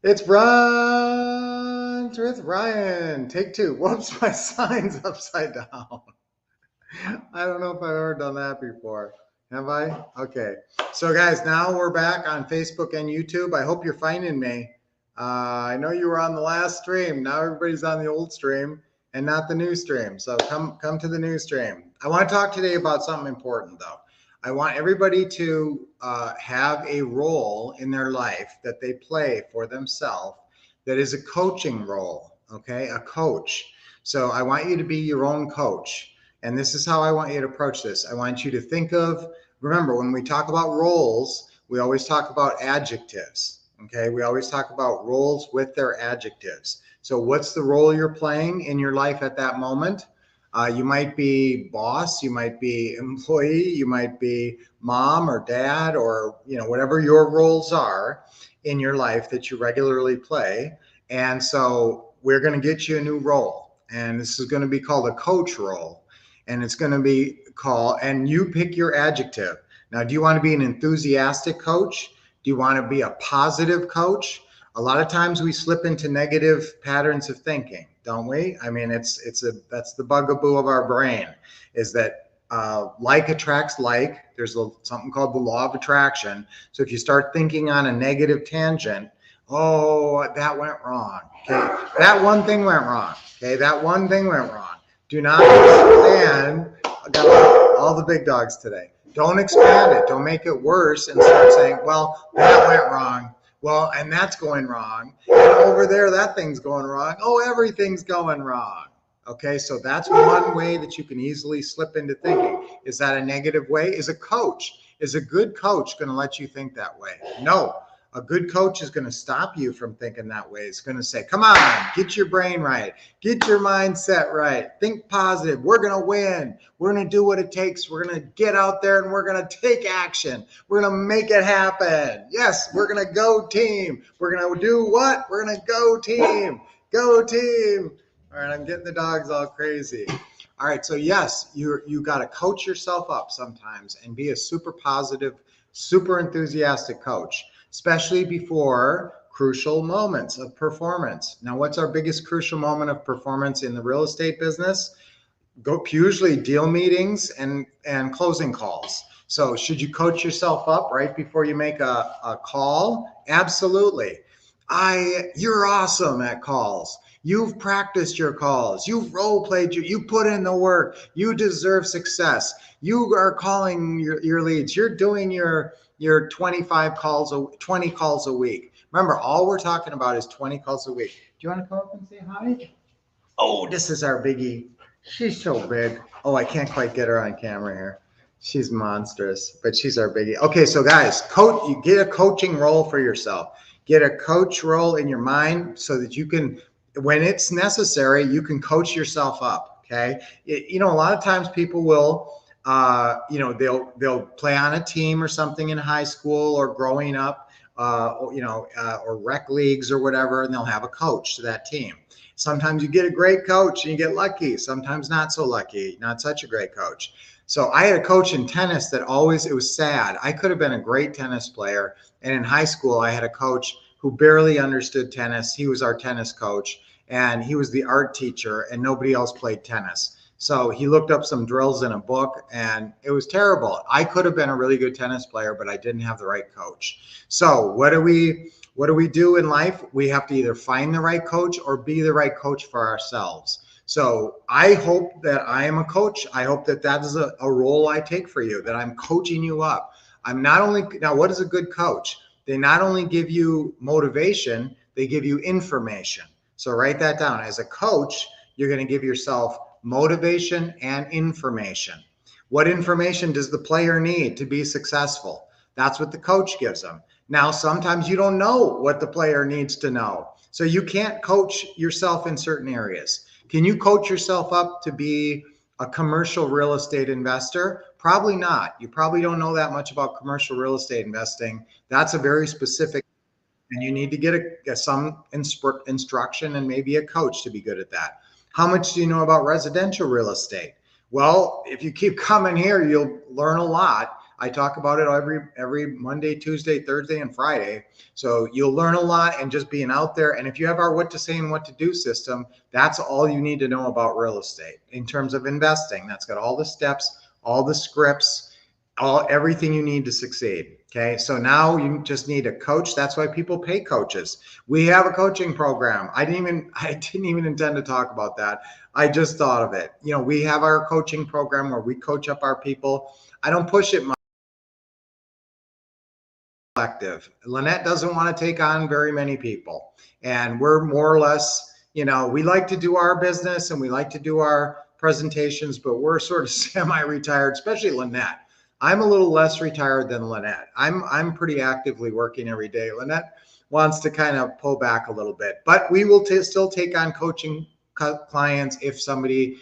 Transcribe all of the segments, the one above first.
It's Brunch with Ryan. Take two. Whoops, my sign's upside down. I don't know if I've ever done that before. Have I? Okay. So, guys, now we're back on Facebook and YouTube. I hope you're finding me. I know you were on the last stream. Now everybody's on the old stream and not the new stream. So come to the new stream. I want to talk today about something important, though. I want everybody to have a role in their life that they play for themselves that is a coaching role, okay? A coach. So I want you to be your own coach. And this is how I want you to approach this. I want you to think of, remember, when we talk about roles, we always talk about adjectives, okay? We always talk about roles with their adjectives. So what's the role you're playing in your life at that moment? You might be boss, you might be employee, you might be mom or dad, or whatever your roles are in your life that you regularly play. And so we're going to get you a new role, and this is going to be called a coach role, and it's going to be called, and you pick your adjective. Now, do you want to be an enthusiastic coach? Do you want to be a positive coach? A lot of times we slip into negative patterns of thinking, don't we? I mean, that's the bugaboo of our brain, is that like attracts like. There's something called the law of attraction. So if you start thinking on a negative tangent, oh, that went wrong. Okay, that one thing went wrong. Okay, that one thing went wrong. Do not expand. I got all the big dogs today. Don't expand it. Don't make it worse and start saying, well, that went wrong. Well, and that's going wrong. And over there, that thing's going wrong. Oh, everything's going wrong. Okay, so that's one way that you can easily slip into thinking. Is that a negative way? Is a good coach going to let you think that way? No. A good coach is going to stop you from thinking that way. It's going to say, come on, get your brain right. Get your mindset right. Think positive. We're going to win. We're going to do what it takes. We're going to get out there and we're going to take action. We're going to make it happen. Yes, we're going to go team. We're going to do what? We're going to go team. Go team. All right, I'm getting the dogs all crazy. All right, so yes, you got to coach yourself up sometimes and be a super positive, super enthusiastic coach, especially before crucial moments of performance. Now, what's our biggest crucial moment of performance in the real estate business? Usually deal meetings and closing calls. So should you coach yourself up right before you make a call? Absolutely. You're awesome at calls. You've practiced your calls. You've role played. You put in the work. You deserve success. You are calling your leads. You're doing your 20 calls a week. Remember, all we're talking about is 20 calls a week. Do you want to come up and say hi? Oh, this is our biggie. She's so big. Oh, I can't quite get her on camera here. She's monstrous, but she's our biggie. Okay, so guys, you get a coaching role for yourself. Get a coach role in your mind so that you can, when it's necessary, you can coach yourself up. Okay, a lot of times people will, they'll play on a team or something in high school or growing up, or rec leagues or whatever, and they'll have a coach to that team. Sometimes you get a great coach and you get lucky. Sometimes not so lucky, not such a great coach. So I had a coach in tennis that it was sad. I could have been a great tennis player. And in high school, I had a coach who barely understood tennis. He was our tennis coach and he was the art teacher and nobody else played tennis. So he looked up some drills in a book and it was terrible. I could have been a really good tennis player, but I didn't have the right coach. So what do we do in life? We have to either find the right coach or be the right coach for ourselves. So I hope that I am a coach. I hope that is a role I take for you, that I'm coaching you up. Now, what is a good coach? They not only give you motivation, they give you information. So write that down. As a coach, you're going to give yourself motivation and information. What information does the player need to be successful? That's what the coach gives them. Now, sometimes you don't know what the player needs to know. So you can't coach yourself in certain areas. Can you coach yourself up to be a commercial real estate investor? Probably not. You probably don't know that much about commercial real estate investing. That's a very specific, and you need to get some instruction and maybe a coach to be good at that. How much do you know about residential real estate? Well, if you keep coming here, you'll learn a lot. I talk about it every Monday, Tuesday, Thursday, and Friday. So you'll learn a lot, and just being out there. And if you have our what to say and what to do system, that's all you need to know about real estate in terms of investing. That's got all the steps, all the scripts, everything you need to succeed. Okay, so now you just need a coach. That's why people pay coaches. We have a coaching program. I didn't even intend to talk about that. I just thought of it. You know, we have our coaching program where we coach up our people. I don't push it much. Collective. Lynette doesn't want to take on very many people, and we're more or less, you know, we like to do our business and we like to do our presentations, but we're sort of semi-retired, especially Lynette. I'm a little less retired than Lynette. I'm pretty actively working every day. Lynette wants to kind of pull back a little bit, but we will still take on coaching clients if somebody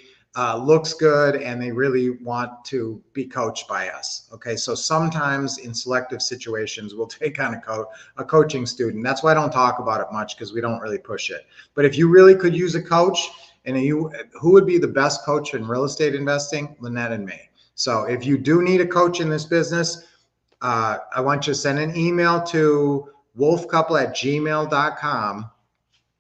looks good and they really want to be coached by us. Okay, so sometimes in selective situations we'll take on a coaching student. That's why I don't talk about it much, because we don't really push it. But if you really could use a coach, and who would be the best coach in real estate investing? Lynette and me. So if you do need a coach in this business, I want you to send an email to wolfcouple@gmail.com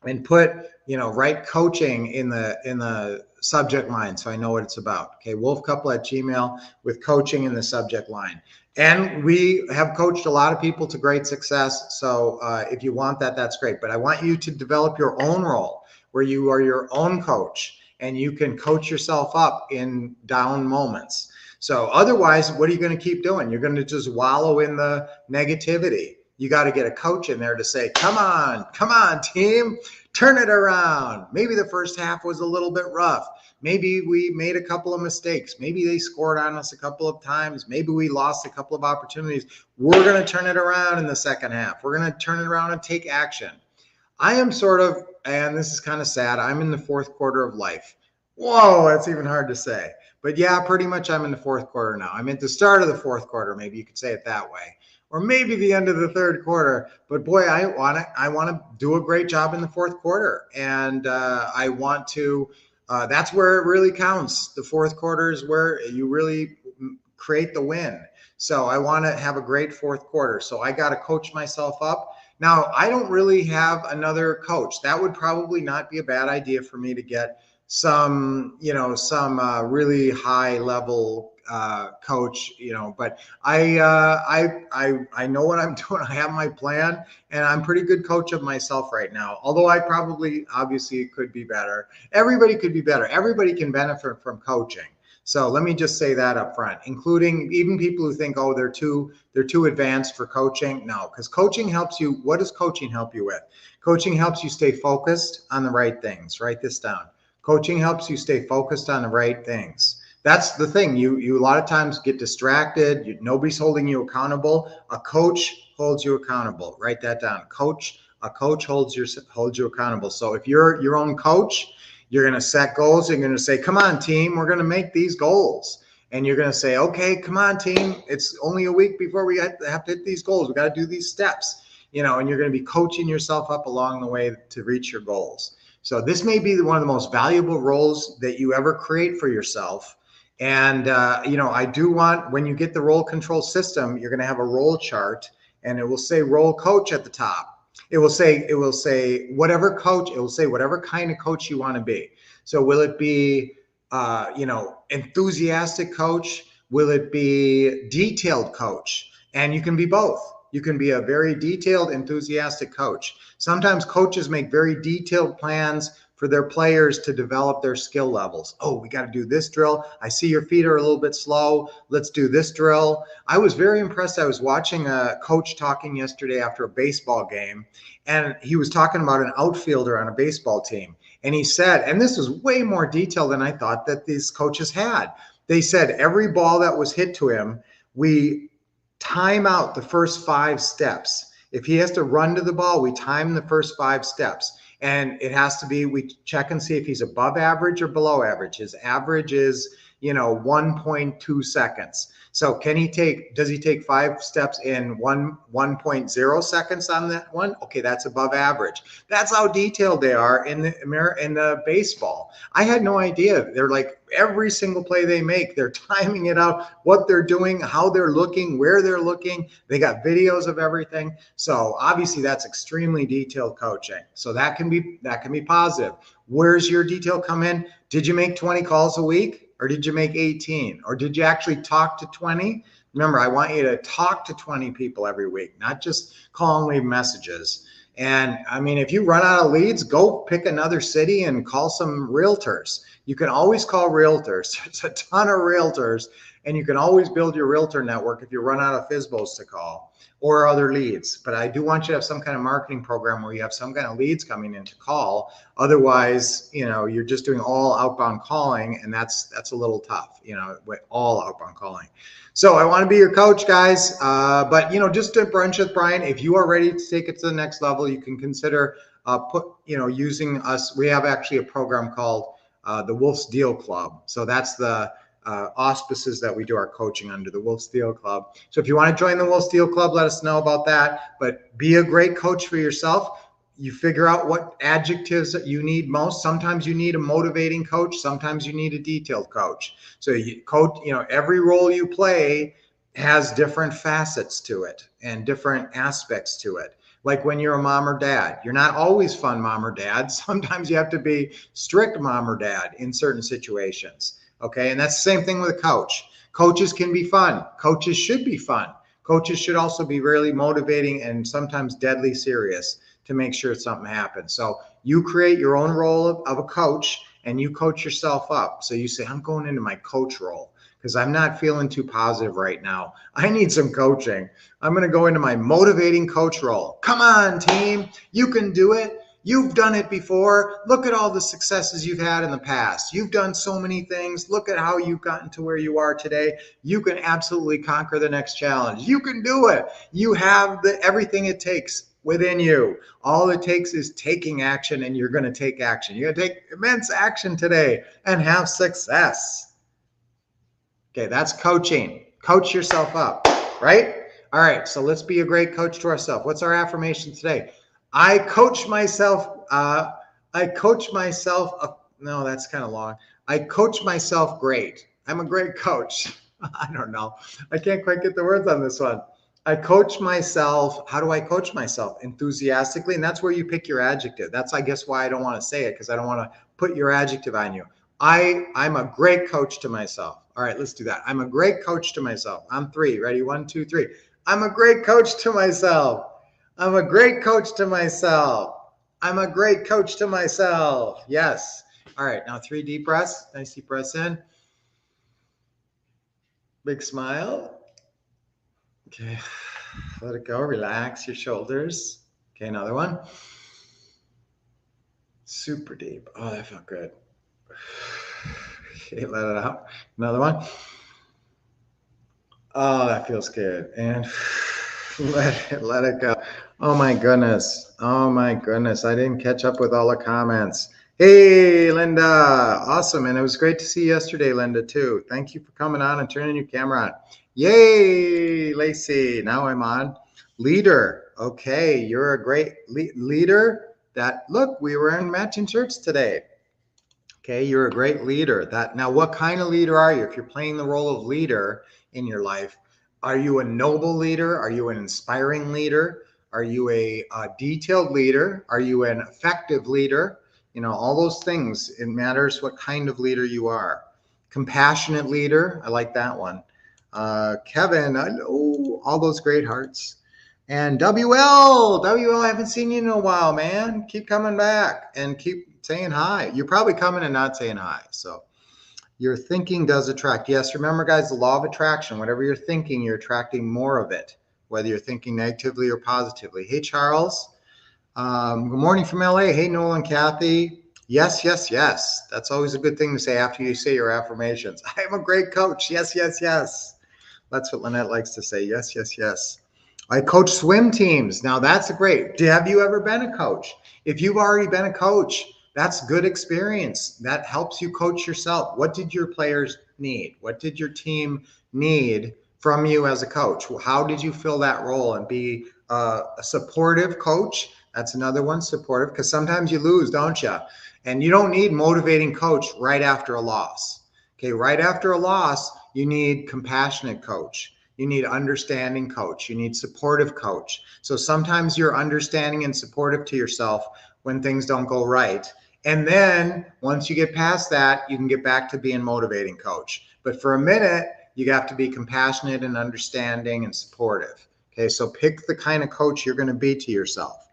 and put, you know, write coaching in the subject line, so I know what it's about. Okay, wolfcouple@gmail with coaching in the subject line. And we have coached a lot of people to great success. So if you want that, that's great. But I want you to develop your own role where you are your own coach and you can coach yourself up in down moments. So otherwise, what are you going to keep doing? You're going to just wallow in the negativity. You got to get a coach in there to say, come on, team, turn it around. Maybe the first half was a little bit rough. Maybe we made a couple of mistakes. Maybe they scored on us a couple of times. Maybe we lost a couple of opportunities. We're going to turn it around in the second half. We're going to turn it around and take action. I am sort of, and this is kind of sad, I'm in the fourth quarter of life. Whoa, that's even hard to say. But yeah, pretty much I'm in the fourth quarter now. I'm at the start of the fourth quarter. Maybe you could say it that way. Or maybe the end of the third quarter. But boy, I want to do a great job in the fourth quarter. And I want to, that's where it really counts. The fourth quarter is where you really create the win. So I want to have a great fourth quarter. So I got to coach myself up. Now, I don't really have another coach. That would probably not be a bad idea for me to get some really high level coach, but I know what I'm doing. I have my plan, and I'm pretty good coach of myself right now. Although I probably, obviously, could be better. Everybody could be better. Everybody can benefit from coaching. So let me just say that up front, including even people who think, oh, they're too advanced for coaching. No, because coaching helps you. What does coaching help you with? Coaching helps you stay focused on the right things. Write this down. Coaching helps you stay focused on the right things. That's the thing. You a lot of times get distracted. Nobody's holding you accountable. A coach holds you accountable. Write that down. A coach holds you accountable. So if you're your own coach, you're going to set goals. You're going to say, come on, team, we're going to make these goals. And you're going to say, okay, come on, team. It's only a week before we have to hit these goals. We got to do these steps, and you're going to be coaching yourself up along the way to reach your goals. So this may be one of the most valuable roles that you ever create for yourself. And, I do want, when you get the role control system, you're going to have a role chart, and it will say role coach at the top. It will say whatever coach, it will say whatever kind of coach you want to be. So will it be, enthusiastic coach? Will it be detailed coach? And you can be both. You can be a very detailed, enthusiastic coach. Sometimes coaches make very detailed plans for their players to develop their skill levels. Oh, we got to do this drill. I see your feet are a little bit slow. Let's do this drill. I was very impressed. I was watching a coach talking yesterday after a baseball game, and he was talking about an outfielder on a baseball team. And he said, and this was way more detailed than I thought that these coaches had. They said every ball that was hit to him, we time out the first 5 steps. If he has to run to the ball, we time the first 5 steps. And it has to be, we check and see if he's above average or below average. His average is, 1.2 seconds. So does he take 5 steps in 1.0 seconds on that one? Okay, that's above average. That's how detailed they are in the baseball. I had no idea. They're like every single play they make, they're timing it out, what they're doing, how they're looking, where they're looking. They got videos of everything. So obviously that's extremely detailed coaching. So that can be positive. Where's your detail come in? Did you make 20 calls a week? Or did you make 18? Or did you actually talk to 20? Remember, I want you to talk to 20 people every week, not just call and leave messages. And I mean, if you run out of leads, go pick another city and call some realtors. You can always call realtors. There's a ton of realtors, and you can always build your realtor network if you run out of FSBOs to call or other leads. But I do want you to have some kind of marketing program where you have some kind of leads coming in to call. Otherwise, you're just doing all outbound calling, and that's a little tough, with all outbound calling. So I want to be your coach, guys. But just to brunch with Brian, if you are ready to take it to the next level, you can consider using us. We have actually a program called the Wolf's Deal Club. So that's the auspices that we do our coaching under, the Wolf's Deal Club. So if you want to join the Wolf's Deal Club, let us know about that. But be a great coach for yourself. You figure out what adjectives that you need most. Sometimes you need a motivating coach. Sometimes you need a detailed coach. So you coach, every role you play has different facets to it and different aspects to it. Like when you're a mom or dad, you're not always fun mom or dad. Sometimes you have to be strict mom or dad in certain situations. Okay. And that's the same thing with a coach. Coaches can be fun. Coaches should be fun. Coaches should also be really motivating and sometimes deadly serious to make sure something happens. So you create your own role of a coach and you coach yourself up. So you say, I'm going into my coach role because I'm not feeling too positive right now. I need some coaching. I'm going to go into my motivating coach role. Come on, team. You can do it. You've done it before. Look at all the successes you've had in the past. You've done so many things. Look at how you've gotten to where you are today. You can absolutely conquer the next challenge. You can do it. You have everything it takes within you. All it takes is taking action, and you're going to take action. You're going to take immense action today and have success. Okay, that's coaching. Coach yourself up, right? All right, so let's be a great coach to ourselves. What's our affirmation today? I coach myself. No, that's kind of long. I coach myself great. I'm a great coach. I don't know. I can't quite get the words on this one. I coach myself. How do I coach myself? Enthusiastically. And that's where you pick your adjective. That's, I guess, why I don't want to say it, because I don't want to put your adjective on you. I'm a great coach to myself. All right, let's do that. I'm a great coach to myself. I'm 3. Ready? 1, 2, 3. I'm a great coach to myself. I'm a great coach to myself. I'm a great coach to myself. Yes. All right, now 3 deep breaths. Nice deep breaths in. Big smile. Okay, let it go. Relax your shoulders. Okay, another one. Super deep. Oh, that felt good. Okay, let it out. Another one. Oh, that feels good. And let it go. Oh my goodness. Oh my goodness. I didn't catch up with all the comments. Hey, Linda. Awesome. And it was great to see you yesterday, Linda, too. Thank you for coming on and turning your camera on. Yay, Lacey. Now I'm on. Leader. Okay, you're a great leader. Look, we were in matching shirts today. Okay, you're a great leader. Now, what kind of leader are you? If you're playing the role of leader in your life, are you a noble leader? Are you an inspiring leader? Are you a detailed leader? Are you an effective leader? All those things. It matters what kind of leader you are. Compassionate leader. I like that one. Kevin, all those great hearts. And WL, I haven't seen you in a while, man. Keep coming back and keep saying hi. You're probably coming and not saying hi. So your thinking does attract. Yes, remember, guys, the law of attraction. Whatever you're thinking, you're attracting more of it, whether you're thinking negatively or positively. Hey, Charles. Good morning from LA. Hey, Nolan, Kathy. Yes, yes, yes. That's always a good thing to say after you say your affirmations. I am a great coach. Yes, yes, yes. That's what Lynette likes to say. Yes, yes, yes. I coach swim teams. Now that's great. Have you ever been a coach? If you've already been a coach, that's good experience. That helps you coach yourself. What did your players need? What did your team need from you as a coach? How did you fill that role and be a supportive coach? That's another one, supportive, because sometimes you lose, don't you? And you don't need motivating coach right after a loss. Okay, right after a loss, you need compassionate coach. You need understanding coach. You need supportive coach. So sometimes you're understanding and supportive to yourself when things don't go right. And then once you get past that, you can get back to being motivating coach. But for a minute, you have to be compassionate and understanding and supportive. Okay, so pick the kind of coach you're going to be to yourself.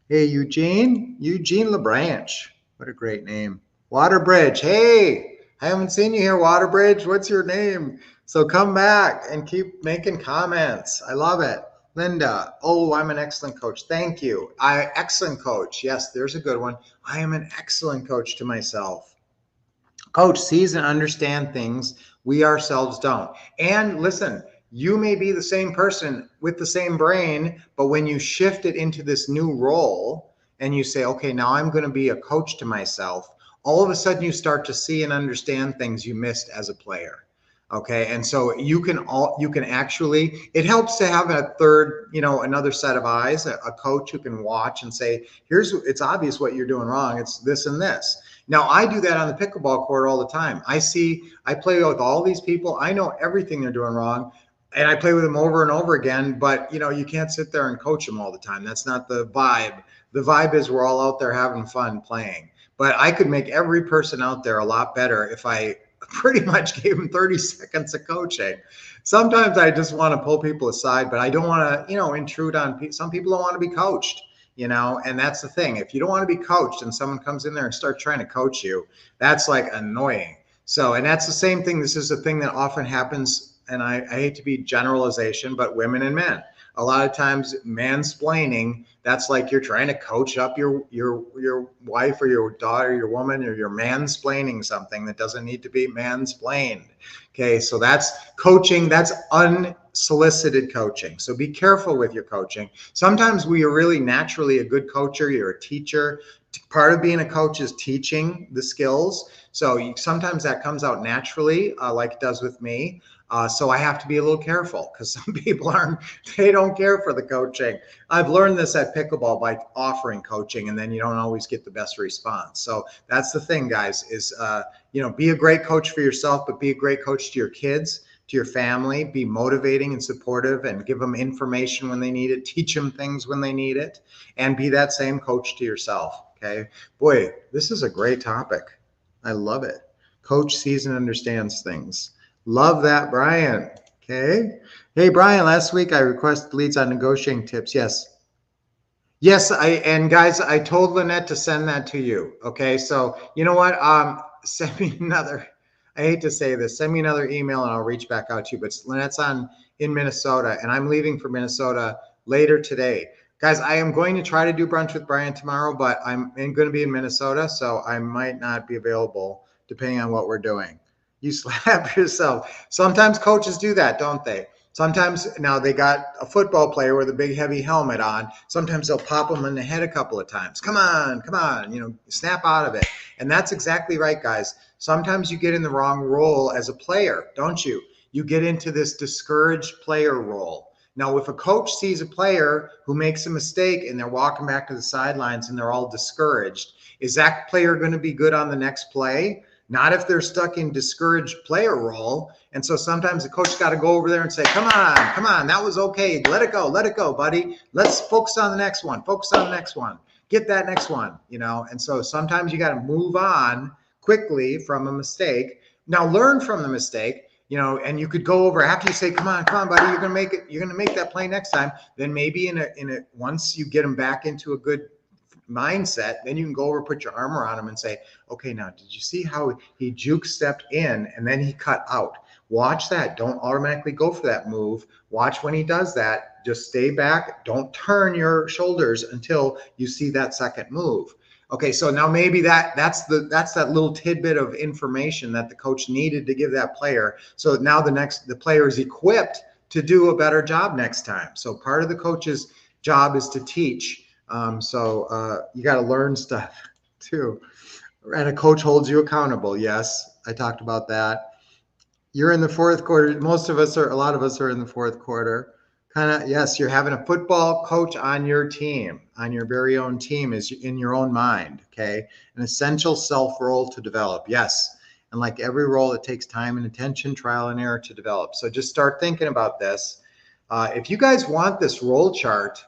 Hey, Eugene LeBranch. What a great name. Waterbridge. Hey, I haven't seen you here, Waterbridge. What's your name? So come back and keep making comments. I love it. Linda. Oh, I'm an excellent coach. Thank you. Excellent coach. Yes, there's a good one. I am an excellent coach to myself. Coach sees and understands things we ourselves don't. And listen, you may be the same person with the same brain, but when you shift it into this new role and you say, okay, now I'm going to be a coach to myself, all of a sudden you start to see and understand things you missed as a player. Okay. And so you can actually, it helps to have a third, another set of eyes, a coach who can watch and say, it's obvious what you're doing wrong. It's this and this. Now I do that on the pickleball court all the time. I play with all these people. I know everything they're doing wrong and I play with them over and over again, but you can't sit there and coach them all the time. That's not the vibe. The vibe is we're all out there having fun playing, but I could make every person out there a lot better if I pretty much gave them 30 seconds of coaching. Sometimes I just want to pull people aside, but I don't want to, intrude on people. Some people don't want to be coached, and that's the thing. If you don't want to be coached and someone comes in there and starts trying to coach you, that's like annoying. So, and that's the same thing. This is a thing that often happens, and I hate to be generalization, but women and men. A lot of times mansplaining, that's like you're trying to coach up your wife or your daughter, your woman, or you're mansplaining something that doesn't need to be mansplained. Okay, so that's coaching, that's unsolicited coaching. So be careful with your coaching. Sometimes we are really naturally a good coacher, you're a teacher. Part of being a coach is teaching the skills. So sometimes that comes out naturally, like it does with me. So I have to be a little careful because some people they don't care for the coaching. I've learned this at pickleball by offering coaching, and then you don't always get the best response. So that's the thing, guys, is, be a great coach for yourself, but be a great coach to your kids, to your family, be motivating and supportive and give them information when they need it, teach them things when they need it, and be that same coach to yourself. Okay. Boy, this is a great topic. I love it. Coach sees and understands things. Love that, Brian. Okay. Hey, Brian, last week I requested leads on negotiating tips. Yes. Yes. And guys, I told Lynette to send that to you. Okay. So you know what? Send me another, I hate to say this, send me another email and I'll reach back out to you. But Lynette's in Minnesota and I'm leaving for Minnesota later today. Guys, I am going to try to do brunch with Brian tomorrow, but I'm going to be in Minnesota, so I might not be available depending on what we're doing. You slap yourself. Sometimes coaches do that, don't they? Sometimes now they got a football player with a big heavy helmet on. Sometimes they'll pop them in the head a couple of times. Come on, snap out of it. And that's exactly right, guys. Sometimes you get in the wrong role as a player, don't you? You get into this discouraged player role. Now, if a coach sees a player who makes a mistake and they're walking back to the sidelines and they're all discouraged, is that player going to be good on the next play? Not if they're stuck in discouraged player role. And so sometimes the coach got to go over there and say, come on, that was okay. Let it go, buddy. Let's focus on the next one. Get that next one, And so sometimes you got to move on quickly from a mistake. Now learn from the mistake. And you could go over after you say, come on, buddy, you're going to make it. You're going to make that play next time. Then maybe once you get them back into a good mindset, then you can go over, put your arm around him and say, okay, now, did you see how he juke stepped in and then he cut out? Watch that. Don't automatically go for that move. Watch when he does that. Just stay back. Don't turn your shoulders until you see that second move. Okay, so now maybe that's that little tidbit of information that the coach needed to give that player. So now the player is equipped to do a better job next time. So part of the coach's job is to teach. So you got to learn stuff too. And a coach holds you accountable. Yes, I talked about that. You're in the fourth quarter. Most of us are, a lot of us are in the fourth quarter. Kind of, yes, you're having a football coach on your team, on your very own team, is in your own mind. Okay. An essential self role to develop. Yes. And like every role, it takes time and attention, trial and error to develop. So just start thinking about this. If you guys want this role chart,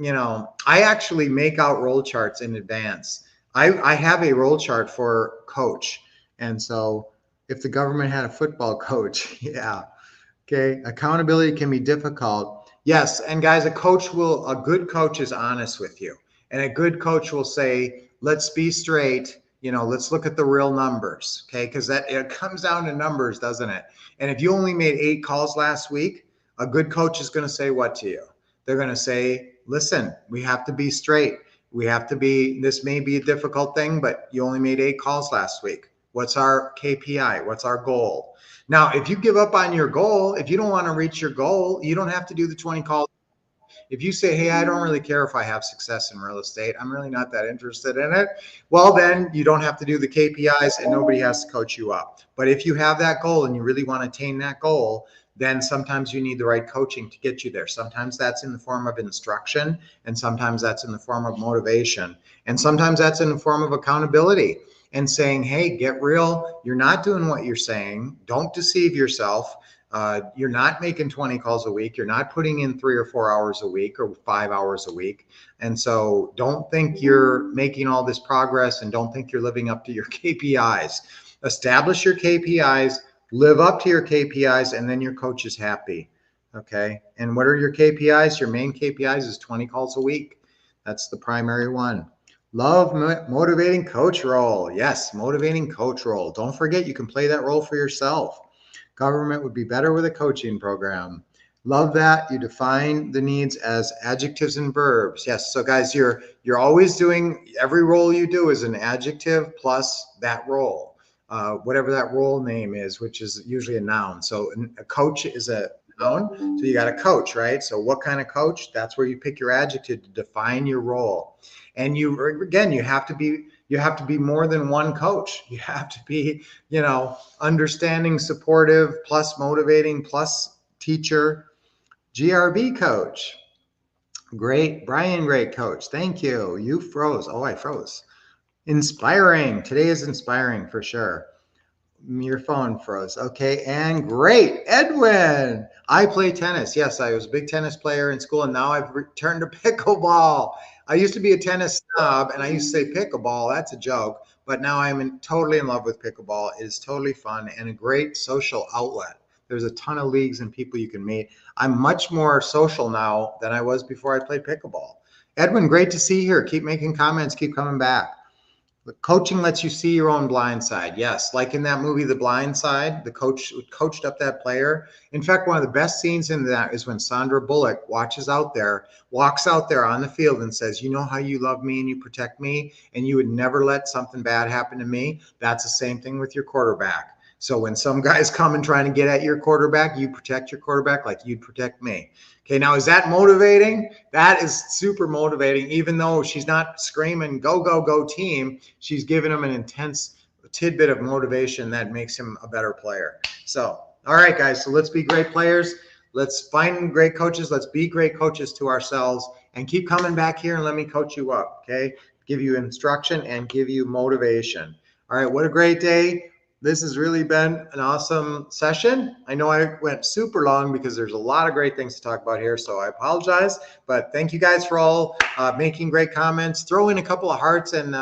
I actually make out role charts in advance. I have a role chart for coach. And so if the government had a football coach, yeah. Okay. Accountability can be difficult. Yes. And guys, a good coach is honest with you. And a good coach will say, let's be straight. Let's look at the real numbers. Okay. Because that it comes down to numbers, doesn't it? And if you only made 8 calls last week, a good coach is going to say what to you? They're going to say, listen, we have to be straight. This may be a difficult thing, but you only made 8 calls last week. What's our KPI? What's our goal? Now, if you give up on your goal, if you don't want to reach your goal, you don't have to do the 20 calls. If you say, hey, I don't really care if I have success in real estate, I'm really not that interested in it, well, then you don't have to do the KPIs and nobody has to coach you up. But if you have that goal and you really want to attain that goal, then sometimes you need the right coaching to get you there. Sometimes that's in the form of instruction, and sometimes that's in the form of motivation, and sometimes that's in the form of accountability and saying, hey, get real. You're not doing what you're saying. Don't deceive yourself. You're not making 20 calls a week. You're not putting in 3 or 4 hours a week or 5 hours a week. And so don't think you're making all this progress and don't think you're living up to your KPIs. Establish your KPIs, live up to your KPIs, and then your coach is happy. Okay. And what are your KPIs? Your main KPIs is 20 calls a week. That's the primary one. Love motivating coach role. Yes, motivating coach role. Don't forget you can play that role for yourself. Government would be better with a coaching program. Love that you define the needs as adjectives and verbs. Yes, so guys, you're always doing, every role you do is an adjective plus that role, whatever that role name is, which is usually a noun. So a coach is a noun. So you got a coach, right? So what kind of coach? That's where you pick your adjective to define your role. And you have to be more than one coach. You have to be, understanding, supportive, plus motivating, plus teacher. GRB coach. Great. Brian, great coach. Thank you. You froze. Oh, I froze. Inspiring. Today is inspiring for sure. Your phone froze. Okay. And great. Edwin. I play tennis. Yes, I was a big tennis player in school, and now I've returned to pickleball. I used to be a tennis snob, and I used to say pickleball. That's a joke. But now totally in love with pickleball. It is totally fun and a great social outlet. There's a ton of leagues and people you can meet. I'm much more social now than I was before I played pickleball. Edwin, great to see you here. Keep making comments. Keep coming back. Coaching lets you see your own blind side. Yes, like in that movie, The Blind Side, the coach coached up that player. In fact, one of the best scenes in that is when Sandra Bullock walks out there on the field and says, you know how you love me and you protect me and you would never let something bad happen to me? That's the same thing with your quarterback. So when some guys come and trying to get at your quarterback, you protect your quarterback like you'd protect me. Okay, now is that motivating? That is super motivating. Even though she's not screaming, go, go, go team, she's giving him an intense tidbit of motivation that makes him a better player. So, all right, guys, so let's be great players. Let's find great coaches. Let's be great coaches to ourselves and keep coming back here and let me coach you up, okay? Give you instruction and give you motivation. All right, what a great day. This has really been an awesome session. I know I went super long because there's a lot of great things to talk about here, so I apologize. But thank you guys for all making great comments. Throw in a couple of hearts and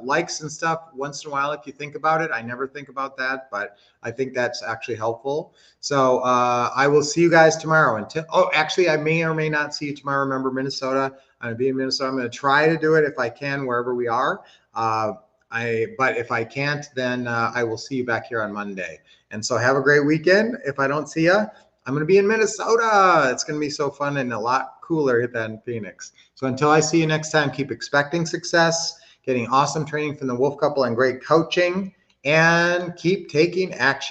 likes and stuff once in a while if you think about it. I never think about that, but I think that's actually helpful. So I will see you guys tomorrow. Actually, I may or may not see you tomorrow. Remember, Minnesota. I'm going to be in Minnesota. I'm going to try to do it if I can, wherever we are. But if I can't, then I will see you back here on Monday. And so have a great weekend. If I don't see you, I'm going to be in Minnesota. It's going to be so fun and a lot cooler than Phoenix. So until I see you next time, keep expecting success, getting awesome training from the Wolf Couple and great coaching, and keep taking action.